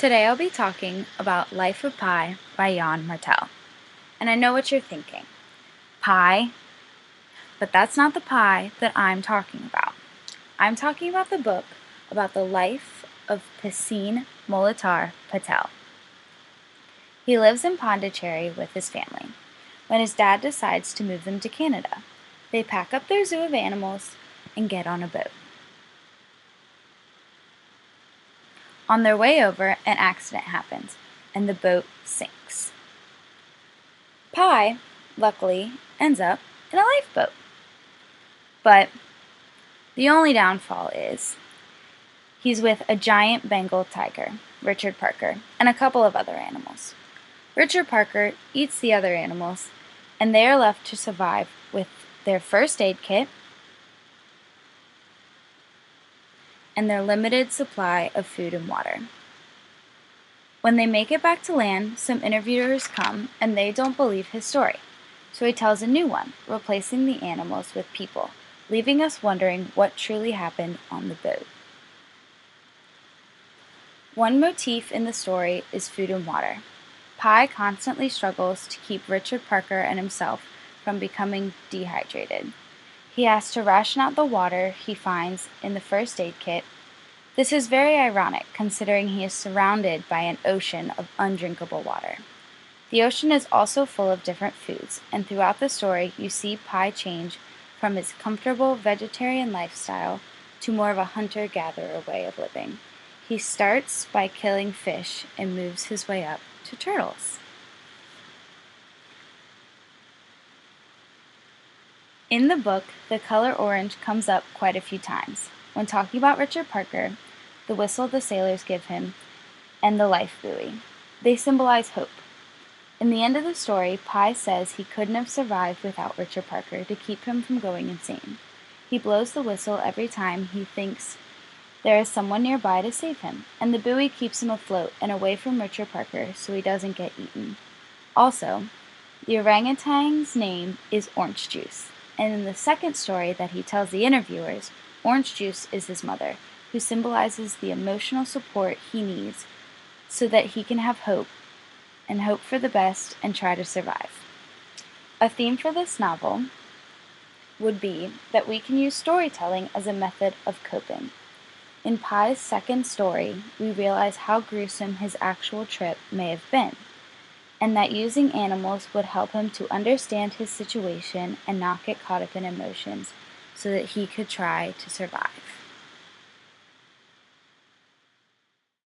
Today I'll be talking about Life of Pi by Jan Martel. And I know what you're thinking. Pi? But that's not the pie that I'm talking about. I'm talking about the book about the life of Paseen Molitar Patel. He lives in Pondicherry with his family. When his dad decides to move them to Canada, they pack up their zoo of animals and get on a boat. On their way over, an accident happens, and the boat sinks. Pi, luckily, ends up in a lifeboat. But the only downfall is he's with a giant Bengal tiger, Richard Parker, and a couple of other animals. Richard Parker eats the other animals, and they are left to survive with their first aid kit and their limited supply of food and water. When they make it back to land, some interviewers come and they don't believe his story. So he tells a new one, replacing the animals with people, leaving us wondering what truly happened on the boat. One motif in the story is food and water. Pi constantly struggles to keep Richard Parker and himself from becoming dehydrated. He has to ration out the water he finds in the first aid kit. This is very ironic considering he is surrounded by an ocean of undrinkable water. The ocean is also full of different foods, and throughout the story you see Pi change from his comfortable vegetarian lifestyle to more of a hunter-gatherer way of living. He starts by killing fish and moves his way up to turtles. In the book, the color orange comes up quite a few times. When talking about Richard Parker, the whistle the sailors give him, and the life buoy. They symbolize hope. In the end of the story, Pi says he couldn't have survived without Richard Parker to keep him from going insane. He blows the whistle every time he thinks there is someone nearby to save him, and the buoy keeps him afloat and away from Richard Parker so he doesn't get eaten. Also, the orangutan's name is Orange Juice, and in the second story that he tells the interviewers, Orange Juice is his mother, who symbolizes the emotional support he needs so that he can have hope, and hope for the best and try to survive. A theme for this novel would be that we can use storytelling as a method of coping. In Pi's second story, we realize how gruesome his actual trip may have been, and that using animals would help him to understand his situation and not get caught up in emotions so that he could try to survive.